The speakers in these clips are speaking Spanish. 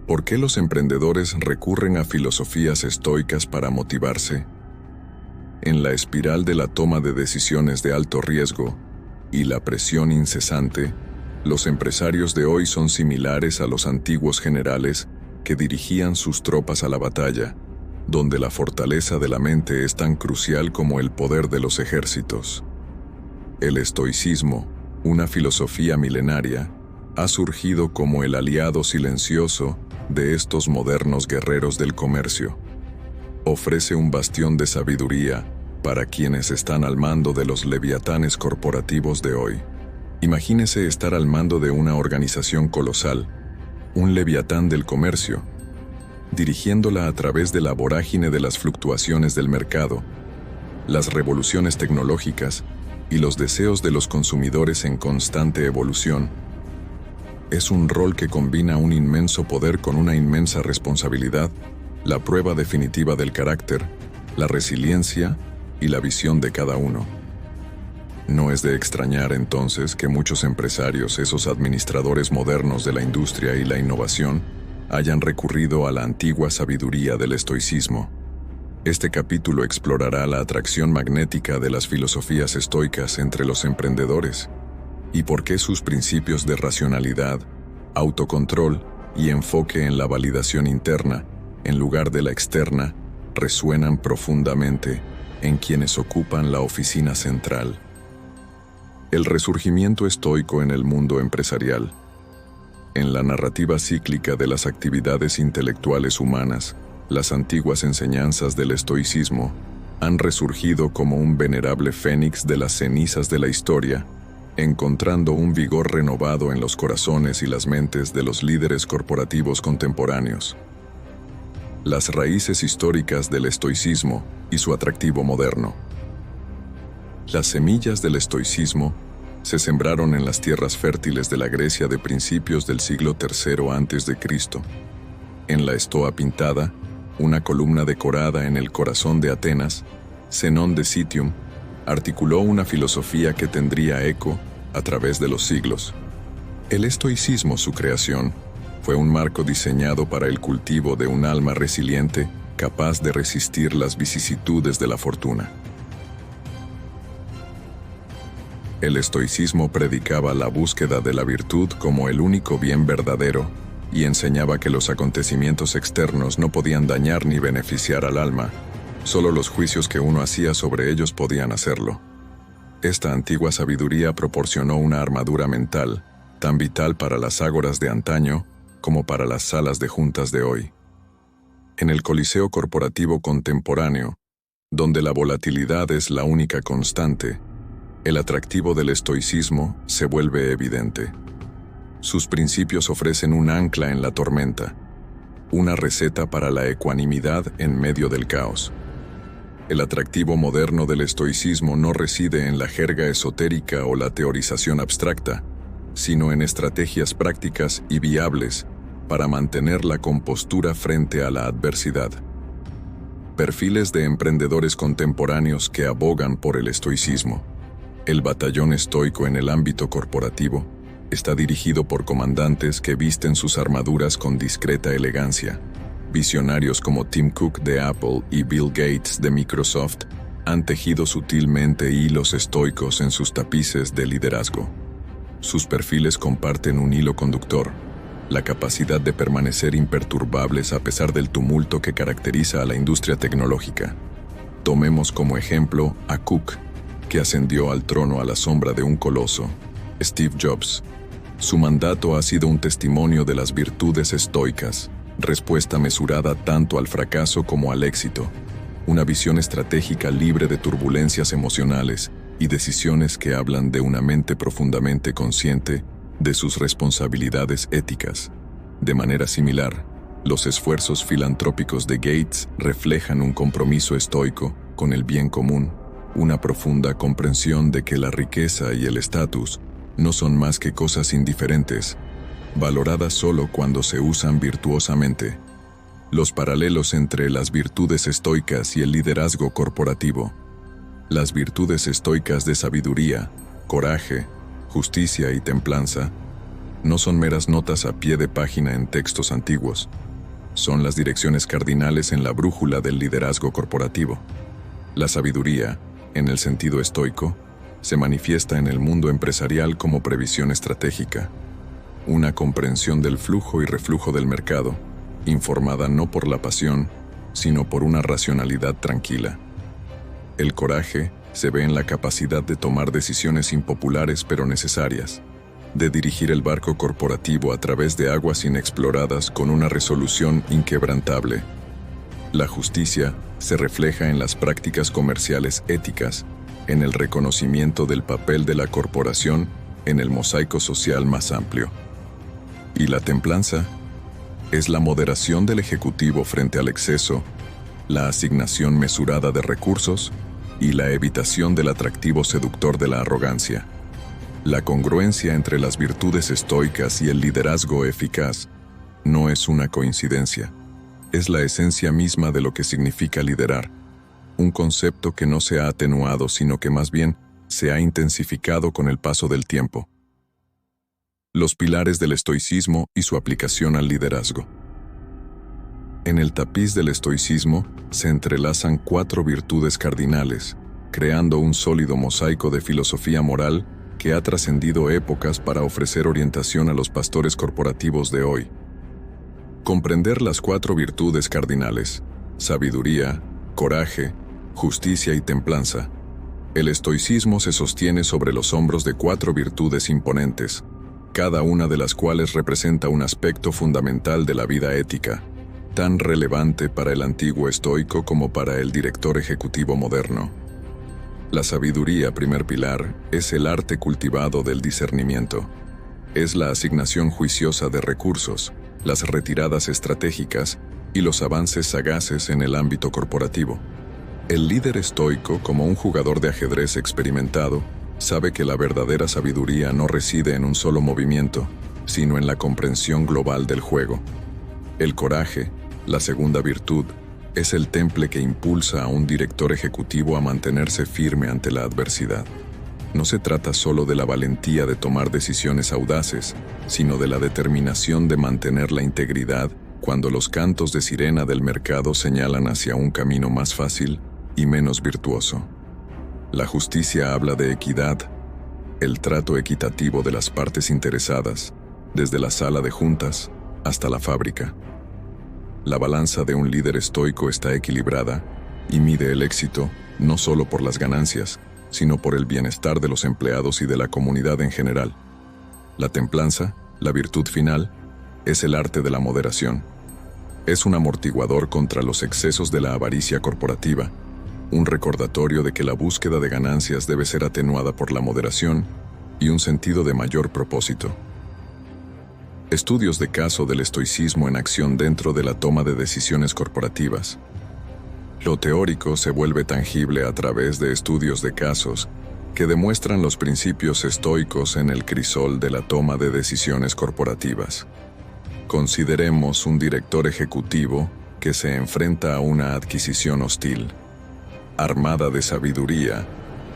¿Por qué los emprendedores recurren a filosofías estoicas para motivarse? En la espiral de la toma de decisiones de alto riesgo y la presión incesante, los empresarios de hoy son similares a los antiguos generales que dirigían sus tropas a la batalla, donde la fortaleza de la mente es tan crucial como el poder de los ejércitos. El estoicismo, una filosofía milenaria, ha surgido como el aliado silencioso de estos modernos guerreros del comercio. Ofrece un bastión de sabiduría para quienes están al mando de los leviatanes corporativos de hoy. Imagínese estar al mando de una organización colosal, un leviatán del comercio, dirigiéndola a través de la vorágine de las fluctuaciones del mercado, las revoluciones tecnológicas y los deseos de los consumidores en constante evolución. Es un rol que combina un inmenso poder con una inmensa responsabilidad, la prueba definitiva del carácter, la resiliencia y la visión de cada uno. No es de extrañar entonces que muchos empresarios, esos administradores modernos de la industria y la innovación, hayan recurrido a la antigua sabiduría del estoicismo. Este capítulo explorará la atracción magnética de las filosofías estoicas entre los emprendedores y por qué sus principios de racionalidad, autocontrol y enfoque en la validación interna, en lugar de la externa, resuenan profundamente en quienes ocupan la oficina central. El resurgimiento estoico en el mundo empresarial. En la narrativa cíclica de las actividades intelectuales humanas, las antiguas enseñanzas del estoicismo han resurgido como un venerable fénix de las cenizas de la historia, encontrando un vigor renovado en los corazones y las mentes de los líderes corporativos contemporáneos. Las raíces históricas del estoicismo y su atractivo moderno. Las semillas del estoicismo se sembraron en las tierras fértiles de la Grecia de principios del siglo III a.C. En la estoa pintada, una columna decorada en el corazón de Atenas, Zenón de Citium, articuló una filosofía que tendría eco a través de los siglos. El estoicismo, su creación, fue un marco diseñado para el cultivo de un alma resiliente capaz de resistir las vicisitudes de la fortuna. El estoicismo predicaba la búsqueda de la virtud como el único bien verdadero y enseñaba que los acontecimientos externos no podían dañar ni beneficiar al alma, solo los juicios que uno hacía sobre ellos podían hacerlo. Esta antigua sabiduría proporcionó una armadura mental, tan vital para las ágoras de antaño como para las salas de juntas de hoy. En el coliseo corporativo contemporáneo, donde la volatilidad es la única constante, el atractivo del estoicismo se vuelve evidente. Sus principios ofrecen un ancla en la tormenta, una receta para la ecuanimidad en medio del caos. El atractivo moderno del estoicismo no reside en la jerga esotérica o la teorización abstracta, sino en estrategias prácticas y viables para mantener la compostura frente a la adversidad. Perfiles de emprendedores contemporáneos que abogan por el estoicismo. El batallón estoico en el ámbito corporativo está dirigido por comandantes que visten sus armaduras con discreta elegancia. Visionarios como Tim Cook de Apple y Bill Gates de Microsoft han tejido sutilmente hilos estoicos en sus tapices de liderazgo. Sus perfiles comparten un hilo conductor: la capacidad de permanecer imperturbables a pesar del tumulto que caracteriza a la industria tecnológica. Tomemos como ejemplo a Cook, que ascendió al trono a la sombra de un coloso, Steve Jobs. Su mandato ha sido un testimonio de las virtudes estoicas, respuesta mesurada tanto al fracaso como al éxito, una visión estratégica libre de turbulencias emocionales y decisiones que hablan de una mente profundamente consciente de sus responsabilidades éticas. De manera similar, los esfuerzos filantrópicos de Gates reflejan un compromiso estoico con el bien común, una profunda comprensión de que la riqueza y el estatus no son más que cosas indiferentes, valoradas solo cuando se usan virtuosamente. Los paralelos entre las virtudes estoicas y el liderazgo corporativo. Las virtudes estoicas de sabiduría, coraje, justicia y templanza no son meras notas a pie de página en textos antiguos. Son las direcciones cardinales en la brújula del liderazgo corporativo. La sabiduría, en el sentido estoico, se manifiesta en el mundo empresarial como previsión estratégica, una comprensión del flujo y reflujo del mercado, informada no por la pasión, sino por una racionalidad tranquila. El coraje se ve en la capacidad de tomar decisiones impopulares pero necesarias, de dirigir el barco corporativo a través de aguas inexploradas con una resolución inquebrantable. La justicia se refleja en las prácticas comerciales éticas, en el reconocimiento del papel de la corporación en el mosaico social más amplio. Y la templanza es la moderación del ejecutivo frente al exceso, la asignación mesurada de recursos y la evitación del atractivo seductor de la arrogancia. La congruencia entre las virtudes estoicas y el liderazgo eficaz no es una coincidencia, es la esencia misma de lo que significa liderar, un concepto que no se ha atenuado sino que más bien se ha intensificado con el paso del tiempo. Los pilares del estoicismo y su aplicación al liderazgo. En el tapiz del estoicismo se entrelazan 4 virtudes cardinales, creando un sólido mosaico de filosofía moral que ha trascendido épocas para ofrecer orientación a los pastores corporativos de hoy. Comprender las 4 virtudes cardinales, sabiduría, coraje, justicia y templanza. El estoicismo se sostiene sobre los hombros de 4 virtudes imponentes, cada una de las cuales representa un aspecto fundamental de la vida ética, tan relevante para el antiguo estoico como para el director ejecutivo moderno. La sabiduría, primer pilar, es el arte cultivado del discernimiento. Es la asignación juiciosa de recursos, las retiradas estratégicas y los avances sagaces en el ámbito corporativo. El líder estoico, como un jugador de ajedrez experimentado, sabe que la verdadera sabiduría no reside en un solo movimiento, sino en la comprensión global del juego. El coraje, la segunda virtud, es el temple que impulsa a un director ejecutivo a mantenerse firme ante la adversidad. No se trata solo de la valentía de tomar decisiones audaces, sino de la determinación de mantener la integridad cuando los cantos de sirena del mercado señalan hacia un camino más fácil y menos virtuoso. La justicia habla de equidad, el trato equitativo de las partes interesadas, desde la sala de juntas hasta la fábrica. La balanza de un líder estoico está equilibrada y mide el éxito no solo por las ganancias, sino por el bienestar de los empleados y de la comunidad en general. La templanza, la virtud final, es el arte de la moderación. Es un amortiguador contra los excesos de la avaricia corporativa, un recordatorio de que la búsqueda de ganancias debe ser atenuada por la moderación y un sentido de mayor propósito. Estudios de caso del estoicismo en acción dentro de la toma de decisiones corporativas. Lo teórico se vuelve tangible a través de estudios de casos que demuestran los principios estoicos en el crisol de la toma de decisiones corporativas. Consideremos un director ejecutivo que se enfrenta a una adquisición hostil. Armada de sabiduría,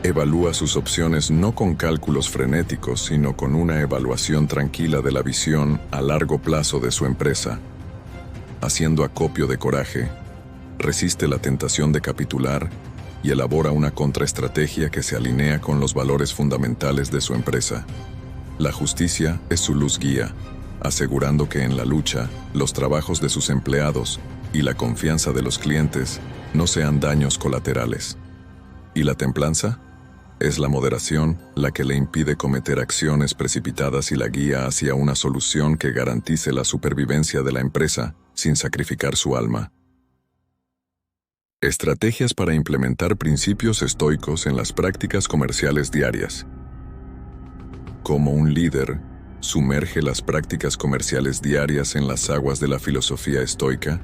evalúa sus opciones no con cálculos frenéticos, sino con una evaluación tranquila de la visión a largo plazo de su empresa. Haciendo acopio de coraje, resiste la tentación de capitular y elabora una contraestrategia que se alinea con los valores fundamentales de su empresa. La justicia es su luz guía, asegurando que en la lucha, los trabajos de sus empleados y la confianza de los clientes no sean daños colaterales. ¿Y la templanza? Es la moderación la que le impide cometer acciones precipitadas y la guía hacia una solución que garantice la supervivencia de la empresa sin sacrificar su alma. Estrategias para implementar principios estoicos en las prácticas comerciales diarias. Como un líder, sumerge las prácticas comerciales diarias en las aguas de la filosofía estoica.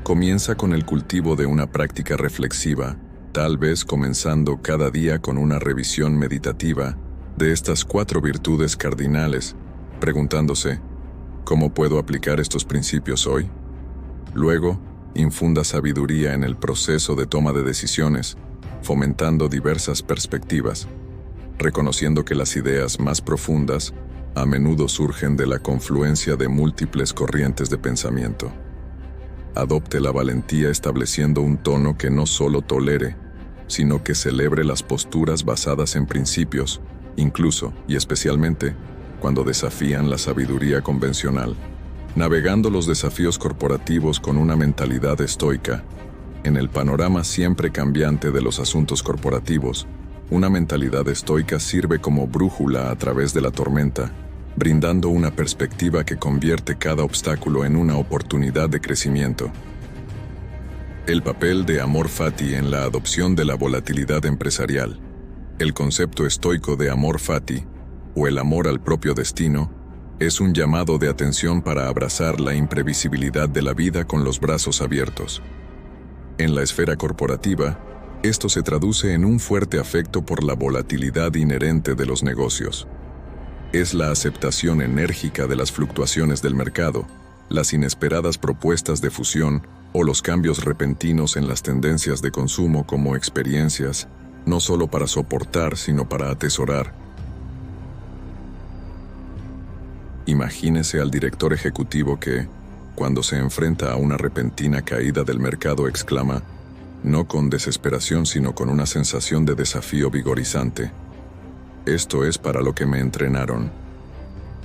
Comienza con el cultivo de una práctica reflexiva, tal vez comenzando cada día con una revisión meditativa de estas 4 virtudes cardinales, preguntándose, ¿cómo puedo aplicar estos principios hoy? Luego, infunda sabiduría en el proceso de toma de decisiones, fomentando diversas perspectivas, reconociendo que las ideas más profundas a menudo surgen de la confluencia de múltiples corrientes de pensamiento. Adopte la valentía estableciendo un tono que no solo tolere, sino que celebre las posturas basadas en principios, incluso y especialmente cuando desafían la sabiduría convencional. Navegando los desafíos corporativos con una mentalidad estoica, en el panorama siempre cambiante de los asuntos corporativos, una mentalidad estoica sirve como brújula a través de la tormenta, brindando una perspectiva que convierte cada obstáculo en una oportunidad de crecimiento. El papel de amor fati en la adopción de la volatilidad empresarial. El concepto estoico de amor fati, o el amor al propio destino, es un llamado de atención para abrazar la imprevisibilidad de la vida con los brazos abiertos. En la esfera corporativa, esto se traduce en un fuerte afecto por la volatilidad inherente de los negocios. Es la aceptación enérgica de las fluctuaciones del mercado, las inesperadas propuestas de fusión o los cambios repentinos en las tendencias de consumo como experiencias, no solo para soportar, sino para atesorar. Imagínese al director ejecutivo que, cuando se enfrenta a una repentina caída del mercado, exclama, no con desesperación sino con una sensación de desafío vigorizante: esto es para lo que me entrenaron.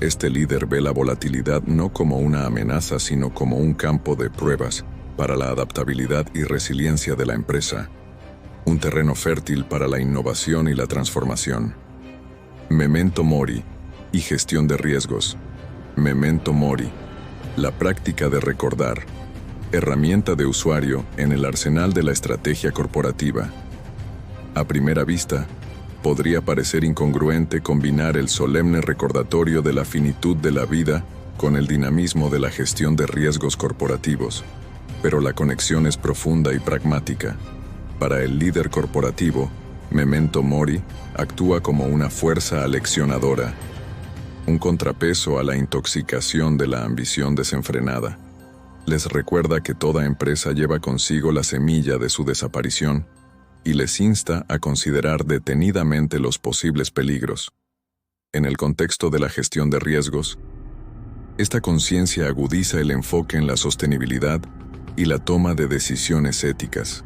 Este líder ve la volatilidad no como una amenaza sino como un campo de pruebas para la adaptabilidad y resiliencia de la empresa, un terreno fértil para la innovación y la transformación. Memento mori y gestión de riesgos. Memento mori, la práctica de recordar, herramienta de usuario en el arsenal de la estrategia corporativa. A primera vista, podría parecer incongruente combinar el solemne recordatorio de la finitud de la vida con el dinamismo de la gestión de riesgos corporativos, pero la conexión es profunda y pragmática. Para el líder corporativo, Memento mori actúa como una fuerza aleccionadora, un contrapeso a la intoxicación de la ambición desenfrenada. Les recuerda que toda empresa lleva consigo la semilla de su desaparición y les insta a considerar detenidamente los posibles peligros. En el contexto de la gestión de riesgos, esta conciencia agudiza el enfoque en la sostenibilidad y la toma de decisiones éticas.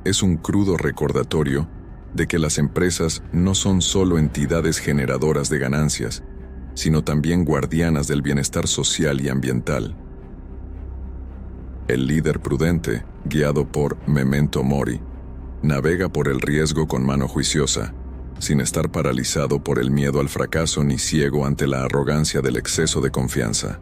Es un crudo recordatorio de que las empresas no son solo entidades generadoras de ganancias, sino también guardianas del bienestar social y ambiental. El líder prudente, guiado por Memento mori, navega por el riesgo con mano juiciosa, sin estar paralizado por el miedo al fracaso ni ciego ante la arrogancia del exceso de confianza.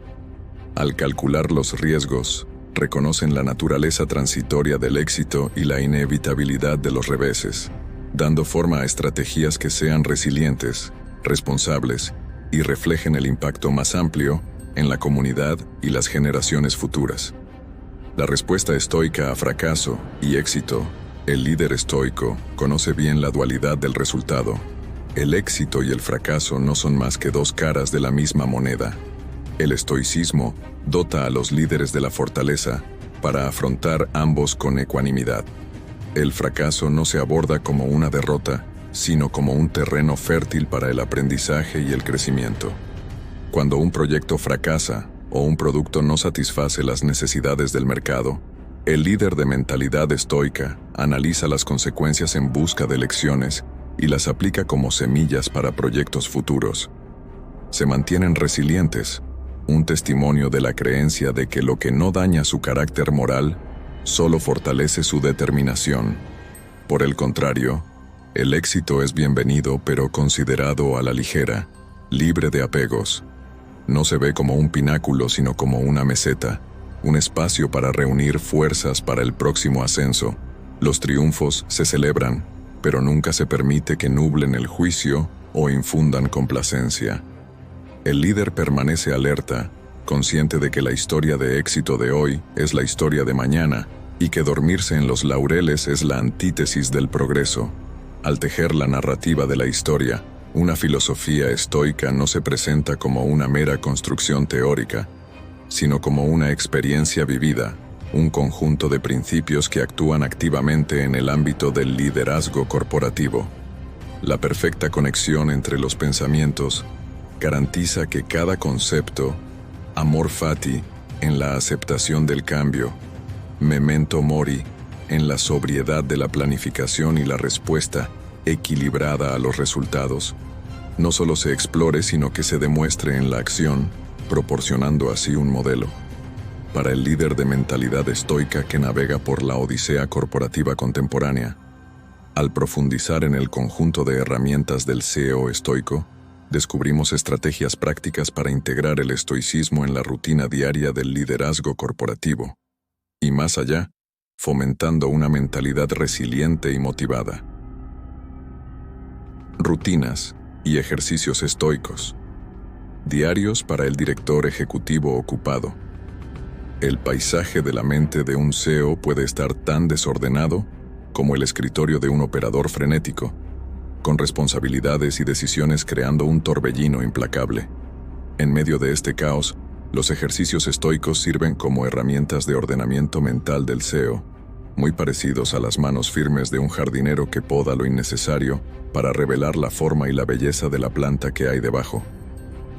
Al calcular los riesgos, reconocen la naturaleza transitoria del éxito y la inevitabilidad de los reveses, dando forma a estrategias que sean resilientes, responsables y reflejen el impacto más amplio en la comunidad y las generaciones futuras. La respuesta estoica a fracaso y éxito. El líder estoico conoce bien la dualidad del resultado. El éxito y el fracaso no son más que dos caras de la misma moneda. El estoicismo dota a los líderes de la fortaleza para afrontar ambos con ecuanimidad. El fracaso no se aborda como una derrota, sino como un terreno fértil para el aprendizaje y el crecimiento. Cuando un proyecto fracasa o un producto no satisface las necesidades del mercado, el líder de mentalidad estoica analiza las consecuencias en busca de lecciones y las aplica como semillas para proyectos futuros. Se mantienen resilientes, un testimonio de la creencia de que lo que no daña su carácter moral solo fortalece su determinación. Por el contrario, el éxito es bienvenido pero considerado a la ligera, libre de apegos. No se ve como un pináculo sino como una meseta, un espacio para reunir fuerzas para el próximo ascenso. Los triunfos se celebran, pero nunca se permite que nublen el juicio o infundan complacencia. El líder permanece alerta, consciente de que la historia de éxito de hoy es la historia de mañana y que dormirse en los laureles es la antítesis del progreso. Al tejer la narrativa de la historia, una filosofía estoica no se presenta como una mera construcción teórica, sino como una experiencia vivida, un conjunto de principios que actúan activamente en el ámbito del liderazgo corporativo. La perfecta conexión entre los pensamientos, garantiza que cada concepto, amor fati en la aceptación del cambio, memento mori en la sobriedad de la planificación y la respuesta equilibrada a los resultados, no solo se explore sino que se demuestre en la acción, proporcionando así un modelo para el líder de mentalidad estoica que navega por la odisea corporativa contemporánea. Al profundizar en el conjunto de herramientas del CEO estoico, descubrimos estrategias prácticas para integrar el estoicismo en la rutina diaria del liderazgo corporativo. Y más allá, fomentando una mentalidad resiliente y motivada. Rutinas y ejercicios estoicos. Diarios para el director ejecutivo ocupado. El paisaje de la mente de un CEO puede estar tan desordenado como el escritorio de un operador frenético, con responsabilidades y decisiones creando un torbellino implacable. En medio de este caos, los ejercicios estoicos sirven como herramientas de ordenamiento mental del CEO, muy parecidos a las manos firmes de un jardinero que poda lo innecesario para revelar la forma y la belleza de la planta que hay debajo.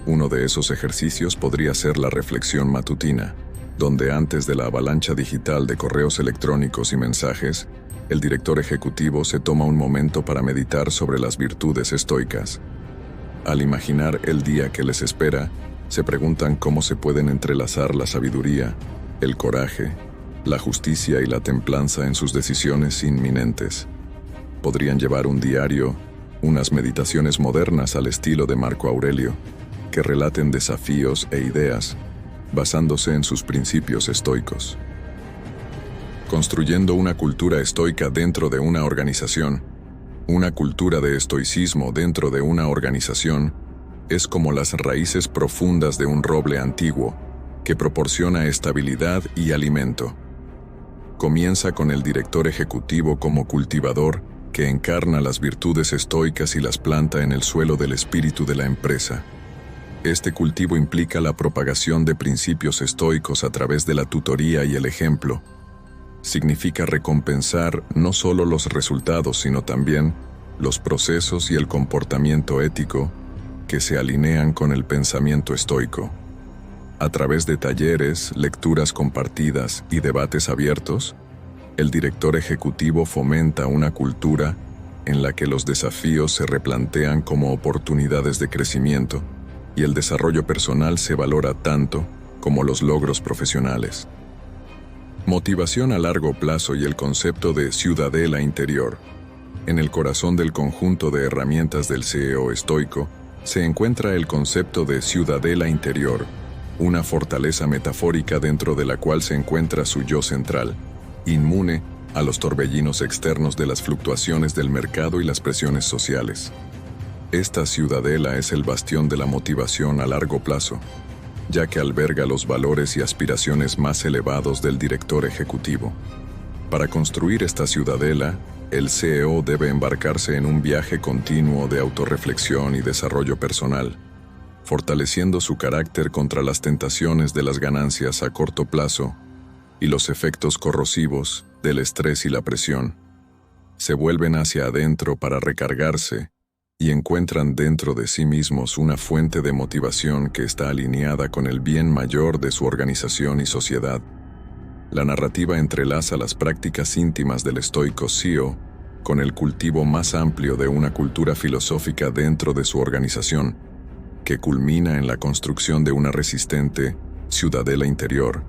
Uno de esos ejercicios podría ser la reflexión matutina, donde antes de la avalancha digital de correos electrónicos y mensajes, el director ejecutivo se toma un momento para meditar sobre las virtudes estoicas. Al imaginar el día que les espera, se preguntan cómo se pueden entrelazar la sabiduría, el coraje, la justicia y la templanza en sus decisiones inminentes. Podrían llevar un diario, unas meditaciones modernas al estilo de Marco Aurelio, que relaten desafíos e ideas, basándose en sus principios estoicos. Construyendo una cultura estoica dentro de una organización. Una cultura de estoicismo dentro de una organización es como las raíces profundas de un roble antiguo que proporciona estabilidad y alimento. Comienza con el director ejecutivo como cultivador que encarna las virtudes estoicas y las planta en el suelo del espíritu de la empresa. Este cultivo implica la propagación de principios estoicos a través de la tutoría y el ejemplo. Significa recompensar no solo los resultados, sino también los procesos y el comportamiento ético que se alinean con el pensamiento estoico. A través de talleres, lecturas compartidas y debates abiertos, el director ejecutivo fomenta una cultura en la que los desafíos se replantean como oportunidades de crecimiento y el desarrollo personal se valora tanto como los logros profesionales. Motivación a largo plazo y el concepto de ciudadela interior. En el corazón del conjunto de herramientas del CEO estoico se encuentra el concepto de ciudadela interior, una fortaleza metafórica dentro de la cual se encuentra su yo central, inmune a los torbellinos externos de las fluctuaciones del mercado y las presiones sociales. Esta ciudadela es el bastión de la motivación a largo plazo, ya que alberga los valores y aspiraciones más elevados del director ejecutivo. Para construir esta ciudadela, el CEO debe embarcarse en un viaje continuo de autorreflexión y desarrollo personal, fortaleciendo su carácter contra las tentaciones de las ganancias a corto plazo y los efectos corrosivos del estrés y la presión. Se vuelven hacia adentro para recargarse y encuentran dentro de sí mismos una fuente de motivación que está alineada con el bien mayor de su organización y sociedad. La narrativa entrelaza las prácticas íntimas del estoico CEO con el cultivo más amplio de una cultura filosófica dentro de su organización, que culmina en la construcción de una resistente ciudadela interior.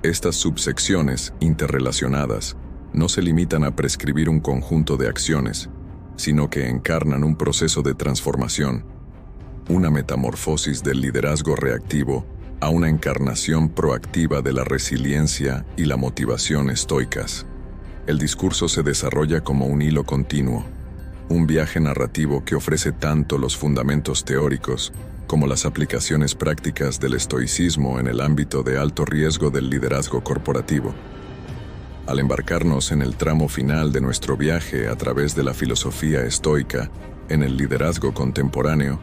Estas subsecciones interrelacionadas no se limitan a prescribir un conjunto de acciones, sino que encarnan un proceso de transformación, una metamorfosis del liderazgo reactivo a una encarnación proactiva de la resiliencia y la motivación estoicas. El discurso se desarrolla como un hilo continuo, un viaje narrativo que ofrece tanto los fundamentos teóricos como las aplicaciones prácticas del estoicismo en el ámbito de alto riesgo del liderazgo corporativo. Al embarcarnos en el tramo final de nuestro viaje a través de la filosofía estoica en el liderazgo contemporáneo,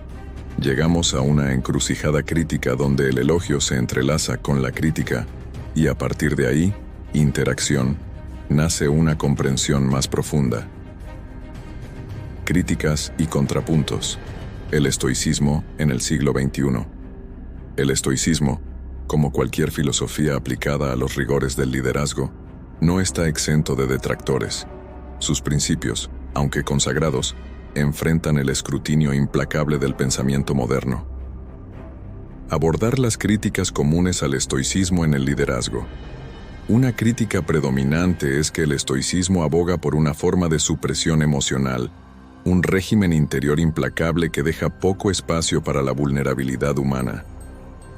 llegamos a una encrucijada crítica donde el elogio se entrelaza con la crítica y a partir de ahí, interacción, nace una comprensión más profunda. Críticas y contrapuntos. El estoicismo en el siglo XXI. El estoicismo, como cualquier filosofía aplicada a los rigores del liderazgo, no está exento de detractores. Sus principios, aunque consagrados, enfrentan el escrutinio implacable del pensamiento moderno. Abordar las críticas comunes al estoicismo en el liderazgo. Una crítica predominante es que el estoicismo aboga por una forma de supresión emocional, un régimen interior implacable que deja poco espacio para la vulnerabilidad humana.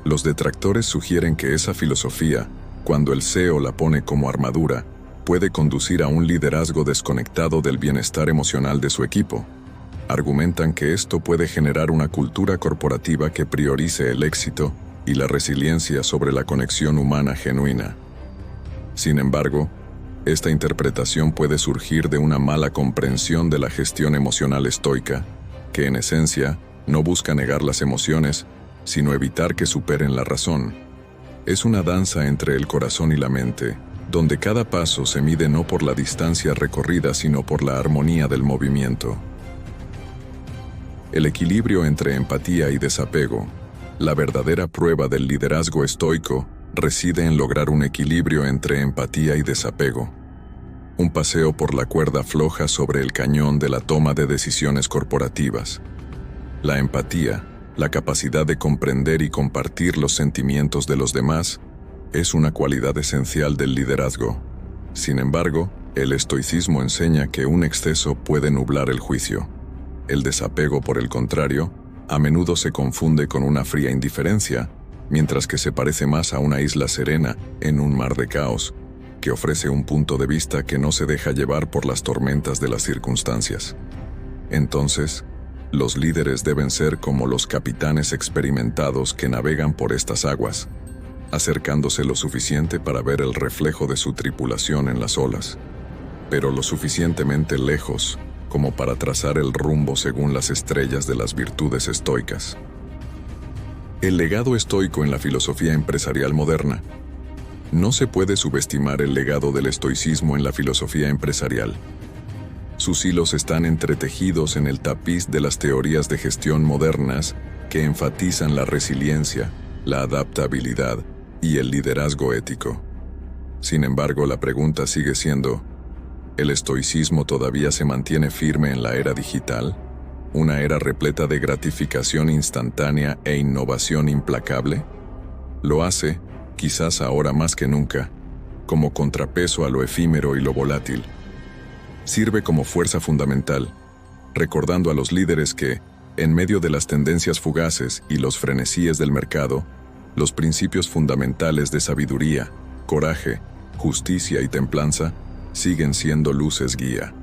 Los detractores sugieren que esa filosofía, cuando el CEO la pone como armadura, puede conducir a un liderazgo desconectado del bienestar emocional de su equipo. Argumentan que esto puede generar una cultura corporativa que priorice el éxito y la resiliencia sobre la conexión humana genuina. Sin embargo, esta interpretación puede surgir de una mala comprensión de la gestión emocional estoica, que en esencia no busca negar las emociones, sino evitar que superen la razón. Es una danza entre el corazón y la mente, donde cada paso se mide no por la distancia recorrida, sino por la armonía del movimiento. El equilibrio entre empatía y desapego. La verdadera prueba del liderazgo estoico reside en lograr un equilibrio entre empatía y desapego. Un paseo por la cuerda floja sobre el cañón de la toma de decisiones corporativas. La empatía, la capacidad de comprender y compartir los sentimientos de los demás, es una cualidad esencial del liderazgo. Sin embargo, el estoicismo enseña que un exceso puede nublar el juicio. El desapego, por el contrario, a menudo se confunde con una fría indiferencia, mientras que se parece más a una isla serena en un mar de caos, que ofrece un punto de vista que no se deja llevar por las tormentas de las circunstancias. Entonces, los líderes deben ser como los capitanes experimentados que navegan por estas aguas, acercándose lo suficiente para ver el reflejo de su tripulación en las olas, pero lo suficientemente lejos como para trazar el rumbo según las estrellas de las virtudes estoicas. El legado estoico en la filosofía empresarial moderna. No se puede subestimar el legado del estoicismo en la filosofía empresarial. Sus hilos están entretejidos en el tapiz de las teorías de gestión modernas que enfatizan la resiliencia, la adaptabilidad y el liderazgo ético. Sin embargo, la pregunta sigue siendo: ¿el estoicismo todavía se mantiene firme en la era digital? ¿Una era repleta de gratificación instantánea e innovación implacable? Lo hace, quizás ahora más que nunca, como contrapeso a lo efímero y lo volátil. Sirve como fuerza fundamental, recordando a los líderes que, en medio de las tendencias fugaces y los frenesíes del mercado, los principios fundamentales de sabiduría, coraje, justicia y templanza siguen siendo luces guía.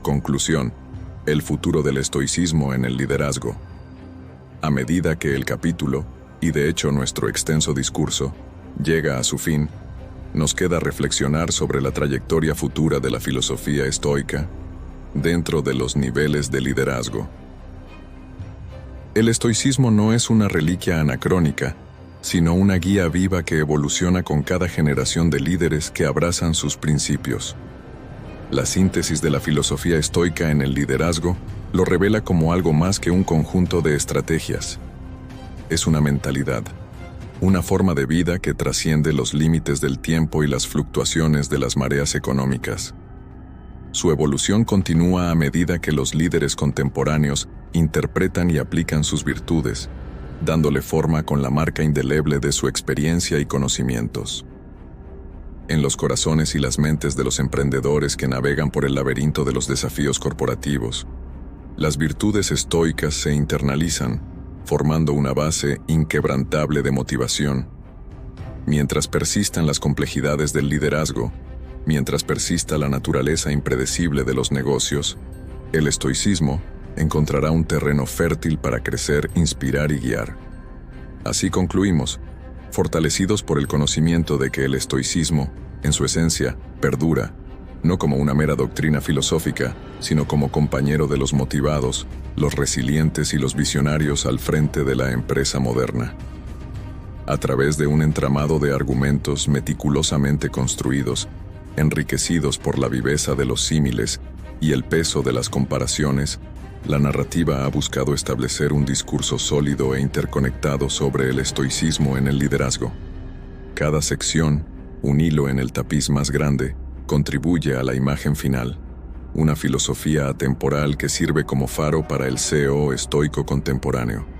Conclusión: el futuro del estoicismo en el liderazgo. A medida que el capítulo, y de hecho nuestro extenso discurso, llega a su fin, nos queda reflexionar sobre la trayectoria futura de la filosofía estoica dentro de los niveles de liderazgo. El estoicismo no es una reliquia anacrónica, sino una guía viva que evoluciona con cada generación de líderes que abrazan sus principios. La síntesis de la filosofía estoica en el liderazgo lo revela como algo más que un conjunto de estrategias. Es una mentalidad, una forma de vida que trasciende los límites del tiempo y las fluctuaciones de las mareas económicas. Su evolución continúa a medida que los líderes contemporáneos interpretan y aplican sus virtudes, dándole forma con la marca indeleble de su experiencia y conocimientos. En los corazones y las mentes de los emprendedores que navegan por el laberinto de los desafíos corporativos, las virtudes estoicas se internalizan, formando una base inquebrantable de motivación. Mientras persistan las complejidades del liderazgo, mientras persista la naturaleza impredecible de los negocios, el estoicismo encontrará un terreno fértil para crecer, inspirar y guiar. Así concluimos, fortalecidos por el conocimiento de que el estoicismo, en su esencia, perdura, no como una mera doctrina filosófica, sino como compañero de los motivados, los resilientes y los visionarios al frente de la empresa moderna. A través de un entramado de argumentos meticulosamente construidos, enriquecidos por la viveza de los símiles y el peso de las comparaciones, La narrativa ha buscado establecer un discurso sólido e interconectado sobre el estoicismo en el liderazgo. Cada sección, un hilo en el tapiz más grande, contribuye a la imagen final, una filosofía atemporal que sirve como faro para el CEO estoico contemporáneo.